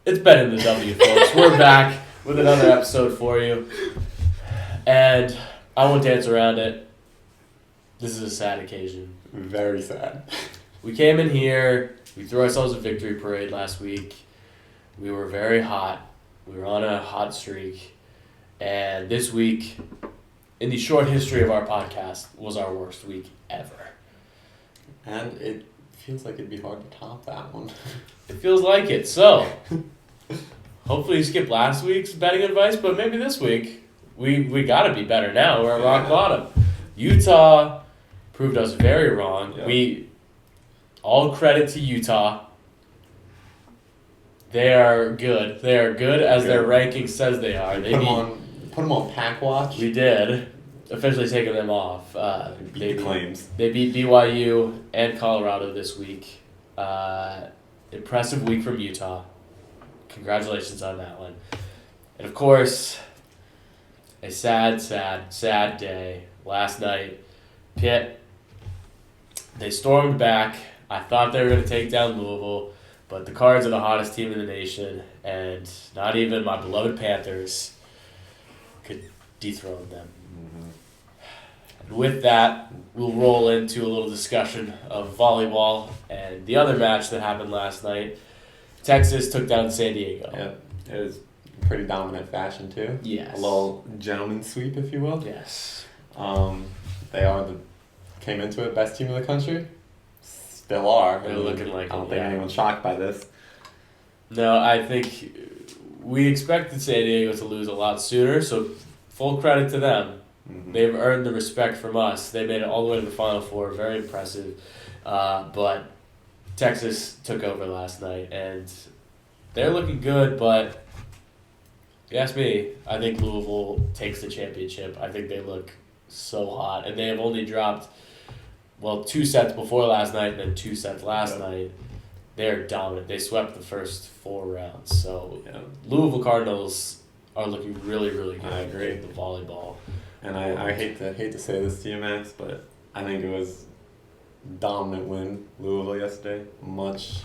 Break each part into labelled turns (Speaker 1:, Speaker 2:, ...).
Speaker 1: It's been in the W, folks. We're back with another episode for you. And I won't dance around it. This is a sad occasion.
Speaker 2: Very sad.
Speaker 1: We came in here, we threw ourselves a victory parade last week. We were very hot. We were on a hot streak. And this week, in the short history of our podcast, was our worst week ever.
Speaker 2: And it feels like it'd be hard to top that one.
Speaker 1: It feels like it. So, hopefully you skipped last week's betting advice, but maybe this week, we got to be better now. We're at rock bottom. Utah proved us very wrong. Yep. All credit to Utah. They are good. They are good as their ranking says they are. They
Speaker 2: put them on pack watch.
Speaker 1: We did. Officially taking them off.
Speaker 2: They beat claims.
Speaker 1: They beat BYU and Colorado this week. Impressive week from Utah. Congratulations on that one. And of course, a sad day. Last night, Pitt, they stormed back. I thought they were going to take down Louisville, but the Cards are the hottest team in the nation, and not even my beloved Panthers could dethrone them. Mm-hmm. And with that, we'll roll into a little discussion of volleyball and the other match that happened last night. Texas took down San Diego.
Speaker 2: Yeah, it was pretty dominant fashion too.
Speaker 1: Yes.
Speaker 2: A little gentleman's sweep, if you will.
Speaker 1: Yes.
Speaker 2: They came into it best team in the country. Still are.
Speaker 1: They're looking like
Speaker 2: I don't think anyone's shocked by this.
Speaker 1: No, I think we expected San Diego to lose a lot sooner, so full credit to them. Mm-hmm. They've earned the respect from us. They made it all the way to the Final Four. Very impressive. But Texas took over last night, and they're looking good, but if you ask me, I think Louisville takes the championship. I think they look so hot, and they have only dropped, 2 sets before last night and then 2 sets last night. They're dominant. They swept the first 4 rounds. So Louisville Cardinals are looking really, really good.
Speaker 2: I agree.
Speaker 1: The volleyball.
Speaker 2: And I hate to say this to you, Max, but I think it was dominant win Louisville yesterday. Much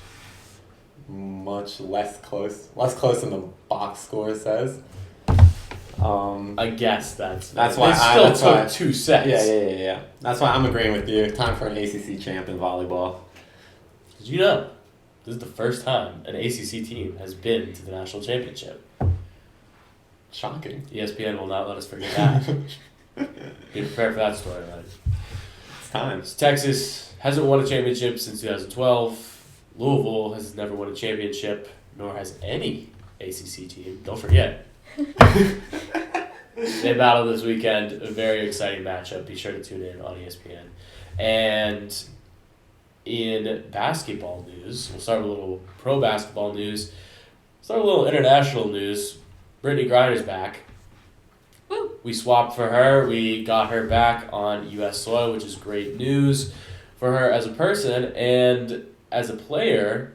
Speaker 2: less close than the box score says.
Speaker 1: I guess that's
Speaker 2: why
Speaker 1: they still took 2 sets.
Speaker 2: Yeah. That's why I'm agreeing with you. Time for an ACC champ in volleyball.
Speaker 1: Did you know this is the first time an ACC team has been to the national championship?
Speaker 2: Shocking.
Speaker 1: ESPN will not let us forget that. Be prepared for that storyline.
Speaker 2: It's time.
Speaker 1: So Texas hasn't won a championship since 2012. Louisville has never won a championship, nor has any ACC team. Don't forget. They battle this weekend. A very exciting matchup. Be sure to tune in on ESPN. And in basketball news, we'll start with a little pro basketball news. Start with a little international news. Brittany Griner's back. Woo. We swapped for her. We got her back on U.S. soil, which is great news for her as a person. And as a player,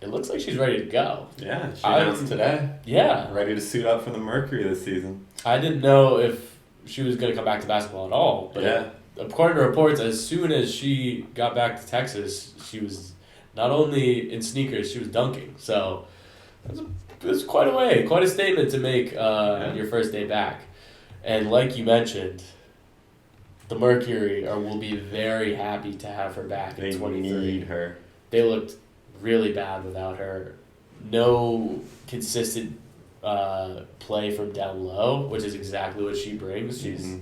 Speaker 1: it looks like she's ready to go.
Speaker 2: Yeah, she announced today.
Speaker 1: Yeah.
Speaker 2: Ready to suit up for the Mercury this season.
Speaker 1: I didn't know if she was going to come back to basketball at all. But according to reports, as soon as she got back to Texas, she was not only in sneakers, she was dunking. So that's quite a statement to make your first day back. And like you mentioned, the Mercury will be very happy to have her back in 2030.
Speaker 2: They need her.
Speaker 1: They looked really bad without her. No consistent play from down low, which is exactly what she brings. She's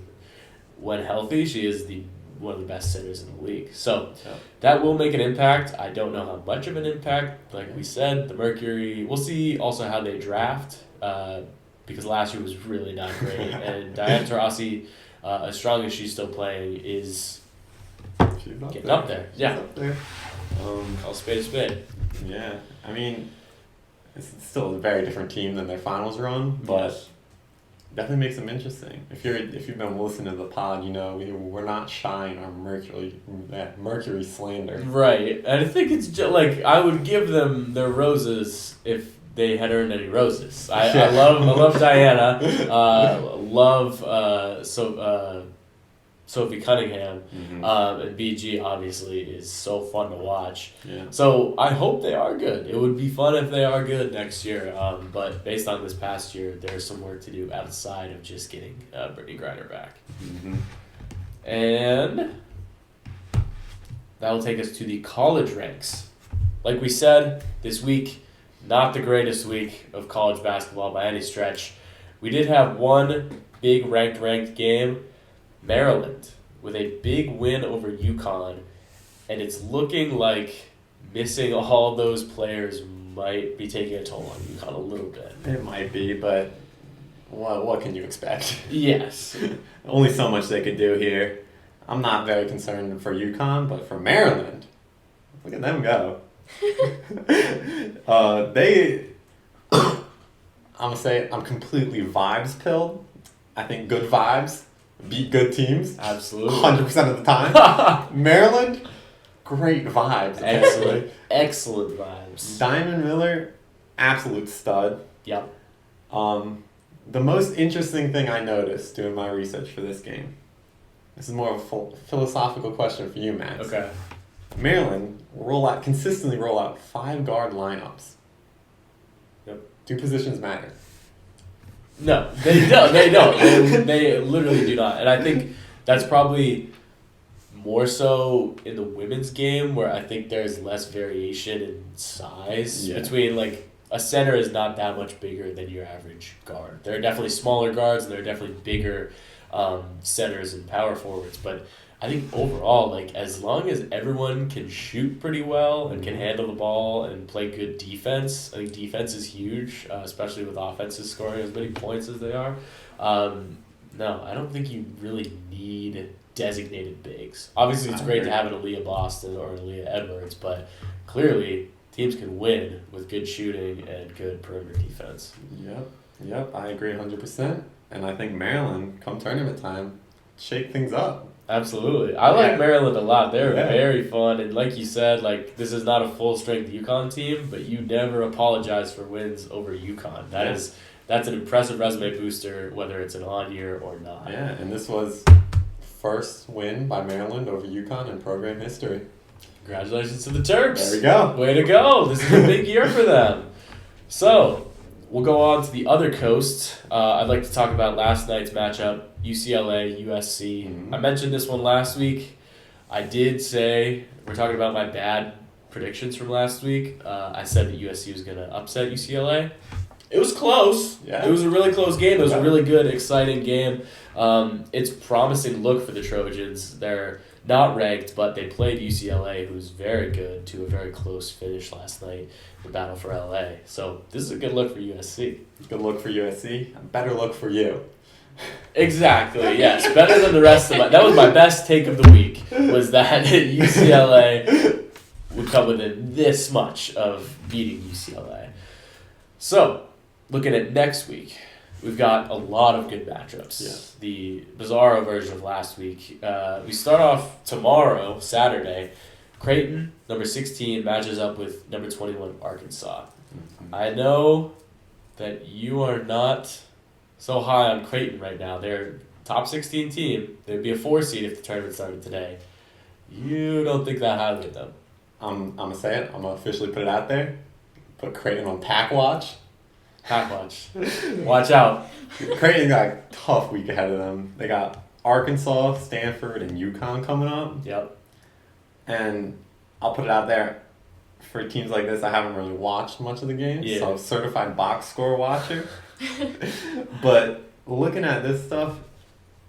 Speaker 1: when healthy, she is one of the best sitters in the league. So that will make an impact. I don't know how much of an impact. Like we said, the Mercury. We'll see also how they draft because last year was really not great. And Diana Taurasi, as strong as she's still playing, is getting up there.
Speaker 2: She's up there.
Speaker 1: Call spade a spade.
Speaker 2: Yeah, I mean, it's still a very different team than their finals run, but definitely makes them interesting. If you've been listening to the pod, you know we're not shy in our Mercury slander.
Speaker 1: Right, and I think it's just like I would give them their roses if they had earned any roses. I love Diana. Sophie Cunningham.
Speaker 2: Mm-hmm.
Speaker 1: And BG obviously is so fun to watch.
Speaker 2: Yeah.
Speaker 1: So I hope they are good. It would be fun if they are good next year. But based on this past year, there's some work to do outside of just getting Brittany Griner back.
Speaker 2: Mm-hmm.
Speaker 1: And that will take us to the college ranks. Like we said, this week, not the greatest week of college basketball by any stretch. We did have one big ranked game, Maryland, with a big win over UConn, and it's looking like missing all those players might be taking a toll on UConn a little bit.
Speaker 2: It might be, but what can you expect?
Speaker 1: Yes.
Speaker 2: Only so much they could do here. I'm not very concerned for UConn, but for Maryland, look at them go. I'm gonna say I'm completely vibes pilled. I think good vibes beat good teams.
Speaker 1: Absolutely.
Speaker 2: 100% of the time. Maryland, great vibes.
Speaker 1: Excellent. Excellent vibes.
Speaker 2: Diamond Miller, absolute stud.
Speaker 1: Yep.
Speaker 2: The most interesting thing I noticed doing my research for this game, this is more of a philosophical question for you, Max.
Speaker 1: Okay.
Speaker 2: Maryland consistently roll out 5 guard lineups.
Speaker 1: Yep.
Speaker 2: Do positions matter?
Speaker 1: No, they don't. They don't. They literally do not. And I think that's probably more so in the women's game, where I think there's less variation in size between, like, a center is not that much bigger than your average guard. There are definitely smaller guards, and there are definitely bigger centers and power forwards. But I think overall, like, as long as everyone can shoot pretty well and can handle the ball and play good defense, I think defense is huge, especially with offenses scoring as many points as they are. No, I don't think you really need designated bigs. Obviously, it's great to have an Aaliyah Boston or an Aaliyah Edwards, but clearly teams can win with good shooting and good perimeter defense.
Speaker 2: Yep, I agree 100%. And I think Maryland, come tournament time, shake things up.
Speaker 1: Absolutely. I like Maryland a lot. They're very fun. And like you said, like, this is not a full-strength UConn team, but you never apologize for wins over UConn. That's an impressive resume booster, whether it's an on year or not.
Speaker 2: Yeah, and this was first win by Maryland over UConn in program history.
Speaker 1: Congratulations to the Terps.
Speaker 2: There we go.
Speaker 1: Way to go. This is a big year for them. So, we'll go on to the other coast. I'd like to talk about last night's matchup, UCLA, USC.
Speaker 2: Mm-hmm.
Speaker 1: I mentioned this one last week. I did say, we're talking about my bad predictions from last week. I said that USC was going to upset UCLA. It was close.
Speaker 2: Yeah.
Speaker 1: It was a really close game. It was a really good, exciting game. It's a promising look for the Trojans. They're not ranked, but they played UCLA, who's very good, to a very close finish last night, the battle for LA. So this is a good look for USC.
Speaker 2: Good look for USC. A better look for you.
Speaker 1: Exactly, yes. Better than the rest of that was my best take of the week, was that UCLA would come within this much of beating UCLA. So, looking at next week, we've got a lot of good matchups.
Speaker 2: Yeah.
Speaker 1: The bizarro version of last week. We start off tomorrow, Saturday. Creighton, number 16, matches up with number 21, Arkansas.
Speaker 2: Mm-hmm.
Speaker 1: I know that you are not so high on Creighton right now. They're top 16 team. They'd be a 4 seed if the tournament started today. You don't think that highly of them.
Speaker 2: I'm going to say it. I'm going to officially put it out there. Put Creighton on pack watch.
Speaker 1: Pack watch. Watch out.
Speaker 2: Creighton got a tough week ahead of them. They got Arkansas, Stanford, and UConn coming up.
Speaker 1: Yep.
Speaker 2: And I'll put it out there. For teams like this, I haven't really watched much of the game, so I'm certified box score watcher. But looking at this stuff,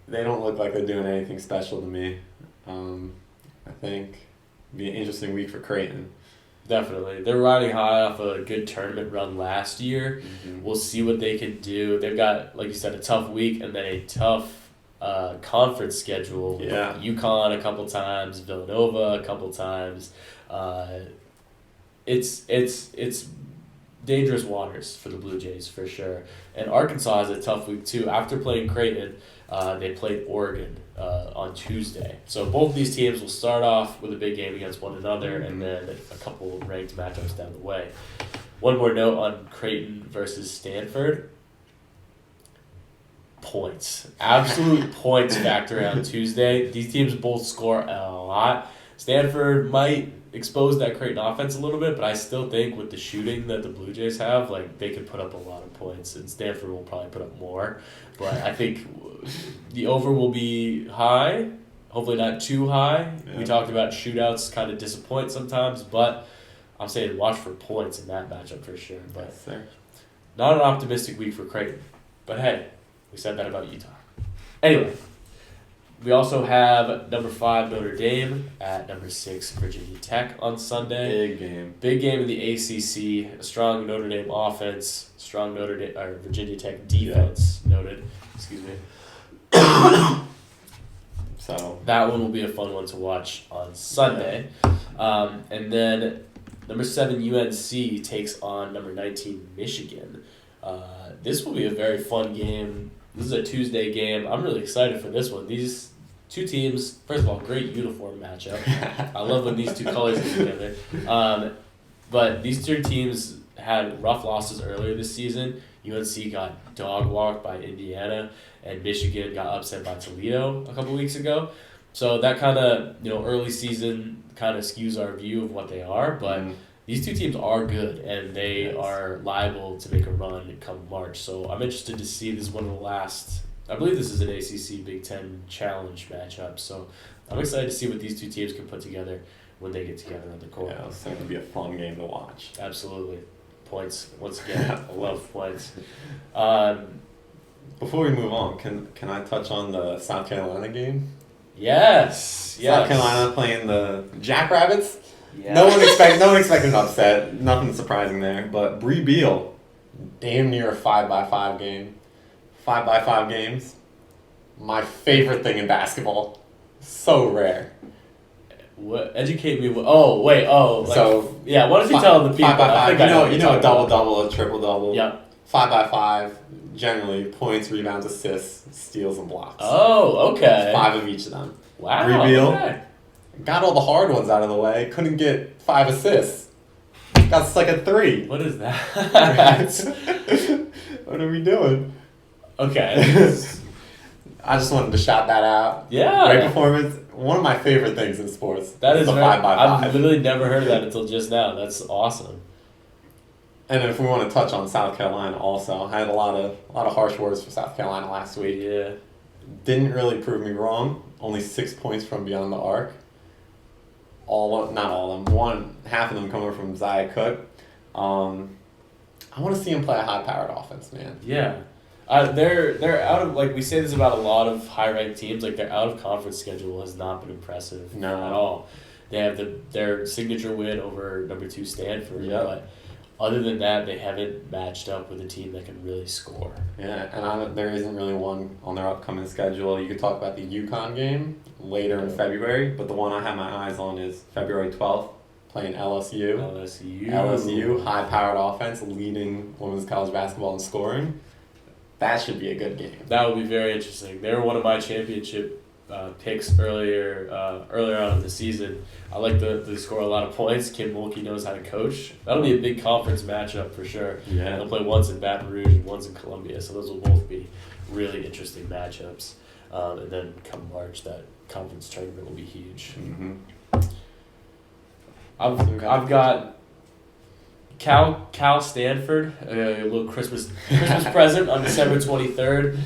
Speaker 2: they don't look like they're doing anything special to me. I think it'll be an interesting week for Creighton.
Speaker 1: Definitely. They're riding high off a good tournament run last year.
Speaker 2: Mm-hmm.
Speaker 1: We'll see what they can do. They've got, like you said, a tough week and then a tough conference schedule.
Speaker 2: Yeah.
Speaker 1: UConn a couple times, Villanova a couple times. It's dangerous waters for the Blue Jays for sure. And Arkansas has a tough week too. After playing Creighton, they played Oregon on Tuesday. So both these teams will start off with a big game against one another, and then a couple ranked matchups down the way. One more note on Creighton versus Stanford. points. Absolute points factor on Tuesday. These teams both score a lot. Stanford might expose that Creighton offense a little bit, but I still think with the shooting that the Blue Jays have, like, they could put up a lot of points, and Stanford will probably put up more. But I think the over will be high, hopefully not too high. Yeah. We talked about shootouts kind of disappoint sometimes, but I'm saying watch for points in that matchup for sure. But not an optimistic week for Creighton. But hey, we said that about Utah. Anyway, we also have number 5 Notre Dame at number 6 Virginia Tech on Sunday.
Speaker 2: Big game.
Speaker 1: Big game in the ACC. A strong Notre Dame offense. Strong Virginia Tech defense. Yeah. Noted. Excuse me.
Speaker 2: So
Speaker 1: that one will be a fun one to watch on Sunday. Yeah. And then number 7 UNC takes on number 19 Michigan. This will be a very fun game. This is a Tuesday game. I'm really excited for this one. These two teams, first of all, great uniform matchup. I love when these two colors get together. But these two teams had rough losses earlier this season. UNC got dog walked by Indiana, and Michigan got upset by Toledo a couple weeks ago. So that kind of, early season kind of skews our view of what they are. But these two teams are good, and they are liable to make a run come March. So I'm interested to see. This is one of the last. I believe this is an ACC Big Ten Challenge matchup. So I'm excited to see what these two teams can put together when they get together on the court.
Speaker 2: Yeah, it's going to be a fun game to watch.
Speaker 1: Absolutely. Points. Once again, I love points.
Speaker 2: Before we move on, can I touch on the South Carolina game?
Speaker 1: Yes.
Speaker 2: South Carolina playing the Jackrabbits.
Speaker 1: Yeah.
Speaker 2: No one expected an upset. Nothing surprising there. But Bree Beal, damn near a 5x5 game. 5x5 games. My favorite thing in basketball. So rare.
Speaker 1: What? Educate me. Oh, wait. Oh. Like,
Speaker 2: so
Speaker 1: yeah. What if you tell the people?
Speaker 2: 5x5. You know a double-double, a triple-double.
Speaker 1: Yeah.
Speaker 2: 5x5. Generally, points, rebounds, assists, steals, and blocks.
Speaker 1: Oh, okay.
Speaker 2: 5 of each of them.
Speaker 1: Wow.
Speaker 2: Bree Beal.
Speaker 1: Okay.
Speaker 2: Got all the hard ones out of the way. Couldn't get 5 assists. Got stuck at 3.
Speaker 1: What is that?
Speaker 2: What are we doing?
Speaker 1: Okay.
Speaker 2: I just wanted to shout that out.
Speaker 1: Yeah.
Speaker 2: Great performance. One of my favorite things in sports.
Speaker 1: That is
Speaker 2: the 5x5.
Speaker 1: I've literally never heard of that until just now. That's awesome.
Speaker 2: And if we want to touch on South Carolina also, I had a lot of harsh words for South Carolina last week.
Speaker 1: Yeah.
Speaker 2: Didn't really prove me wrong. Only 6 points from beyond the arc. Not all of them. Half of them coming from Zaya Cook. I want to see him play a high-powered offense, man.
Speaker 1: Yeah. They're out of, like, we say this about a lot of high-ranked teams, like, their out-of-conference schedule has not been impressive at all. They have their signature win over number 2 Stanford, but other than that, they haven't matched up with a team that can really score.
Speaker 2: Yeah, and there isn't really one on their upcoming schedule. You could talk about the UConn game later in February, but the one I have my eyes on is February 12th, playing LSU. LSU, high-powered offense, leading women's college basketball in scoring. That should be a good game.
Speaker 1: That would be very interesting. They were one of my championship picks earlier on in the season. I like they score a lot of points. Kim Mulkey knows how to coach. That'll be a big conference matchup for sure.
Speaker 2: Yeah.
Speaker 1: They'll play once in Baton Rouge and once in Columbia, so those will both be really interesting matchups. And then come March, that conference tournament will be huge.
Speaker 2: Mm-hmm.
Speaker 1: I've got Cal Stanford, a little Christmas present on December 23rd.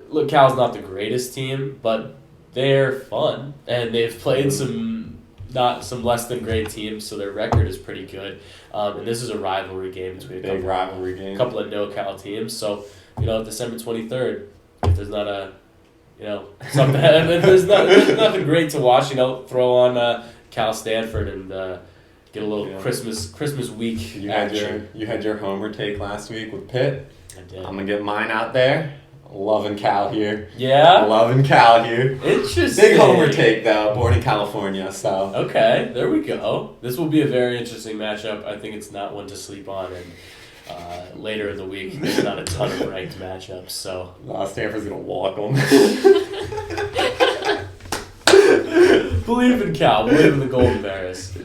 Speaker 1: Look, Cal's not the greatest team, but they're fun, and they've played some less than great teams, so their record is pretty good. And this is a rivalry game between a couple of no-Cal teams. So, December 23rd, if there's not something, if there's nothing great to watch, throw on Cal Stanford and get a little Christmas week action.
Speaker 2: You had your homer take last week with Pitt.
Speaker 1: I did.
Speaker 2: I'm gonna get mine out there. Loving Cal here.
Speaker 1: Yeah?
Speaker 2: Loving Cal here.
Speaker 1: Interesting.
Speaker 2: Big homer take, though. Born in California, so.
Speaker 1: Okay, there we go. This will be a very interesting matchup. I think it's not one to sleep on. And later in the week, there's not a ton of ranked matchups, so.
Speaker 2: Stanford's going to walk them.
Speaker 1: Believe in Cal. Believe in the Golden Bears. Do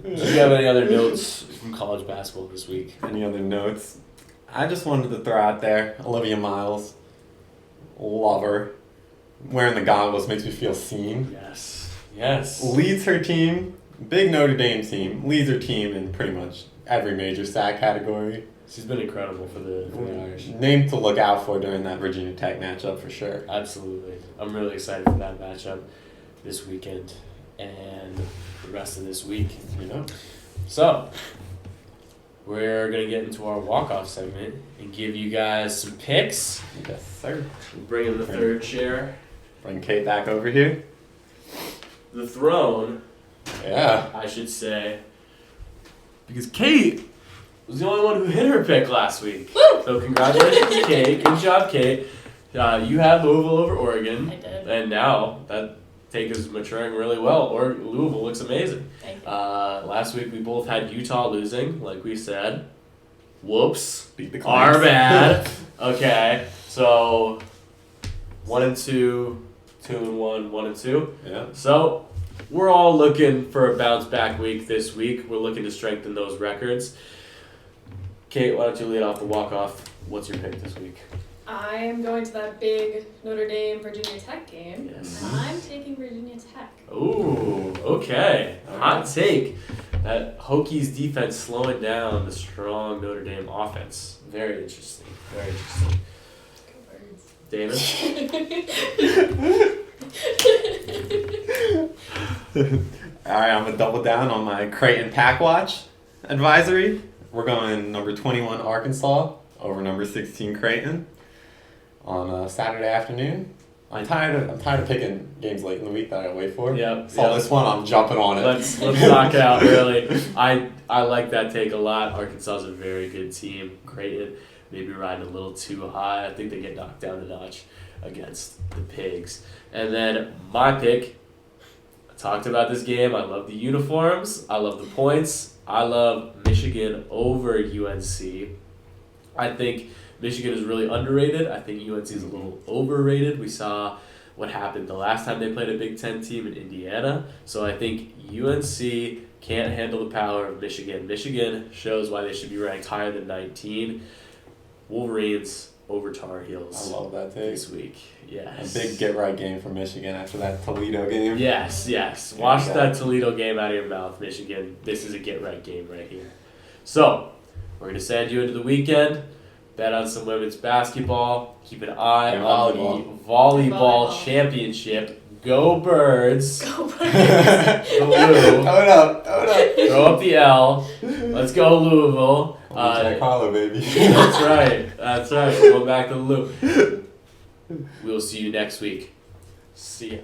Speaker 1: you have any other notes from college basketball this week?
Speaker 2: Any other notes? I just wanted to throw out there Olivia Miles. Love her. Wearing the goggles makes me feel seen.
Speaker 1: Yes.
Speaker 2: Leads her team. Big Notre Dame team. Leads her team in pretty much every major sack category.
Speaker 1: She's been incredible for the Irish.
Speaker 2: Name to look out for during that Virginia Tech matchup for sure.
Speaker 1: Absolutely. I'm really excited for that matchup this weekend and the rest of this week. So, we're going to get into our walk-off segment and give you guys some picks.
Speaker 2: Yes, sir.
Speaker 1: We'll bring in the third chair.
Speaker 2: Bring Kate back over here.
Speaker 1: The throne,
Speaker 2: Yeah.
Speaker 1: I should say. Because Kate was the only one who hit her pick last week.
Speaker 3: Woo!
Speaker 1: So congratulations, Kate. Good job, Kate. You had Louisville over Oregon.
Speaker 3: I did.
Speaker 1: And now that take is maturing really well. Or Louisville looks amazing.
Speaker 3: Thank you.
Speaker 1: Last week we both had Utah losing, like we said. Whoops.
Speaker 2: Beat the
Speaker 1: Our
Speaker 2: Clams.
Speaker 1: bad. Okay. So 1-2, 2-1, 1-2.
Speaker 2: Yeah.
Speaker 1: So we're all looking for a bounce back week this week. We're looking to strengthen those records. Kate, why don't you lead off the walk-off? What's your pick this week?
Speaker 3: I am going to that big Notre Dame Virginia Tech game.
Speaker 1: Yes.
Speaker 3: And I'm taking Virginia Tech.
Speaker 1: Ooh, okay.
Speaker 2: All
Speaker 1: Hot
Speaker 2: right.
Speaker 1: take. That Hokies defense slowing down the strong Notre Dame offense. Very interesting. Very interesting.
Speaker 3: Go Birds.
Speaker 1: David?
Speaker 2: Alright, I'm gonna double down on my Creighton Pack Watch advisory. We're going number 21 Arkansas over number 16 Creighton on a Saturday afternoon. I'm tired of picking games late in the week that I wait for.
Speaker 1: Yep.
Speaker 2: So this one, I'm jumping on it.
Speaker 1: Let's knock it out early. I like that take a lot. Arkansas is a very good team. Creighton maybe riding a little too high. I think they get knocked down a notch against the Pigs. And then my pick, I talked about this game. I love the uniforms. I love the points. I love Michigan over UNC. I think Michigan is really underrated. I think UNC is a little overrated. We saw what happened the last time they played a Big Ten team in Indiana. So I think UNC can't handle the power of Michigan. Michigan shows why they should be ranked higher than 19. Wolverines over Tar Heels
Speaker 2: I love that take.
Speaker 1: this week. Yes.
Speaker 2: A big get-right game for Michigan after that Toledo game.
Speaker 1: Yes. Wash
Speaker 2: Yeah.
Speaker 1: that Toledo game out of your mouth, Michigan. This is a get-right game right here. So, we're going to send you into the weekend. Bet on some women's basketball. Keep an eye
Speaker 2: And
Speaker 1: on the volleyball championship. Go Birds.
Speaker 3: Go Birds.
Speaker 1: Blue.
Speaker 2: Throw it up.
Speaker 1: Throw up the L. Let's go Louisville.
Speaker 2: Jack Harlow, baby.
Speaker 1: That's right. Going back to the loop. We'll see you next week. See ya.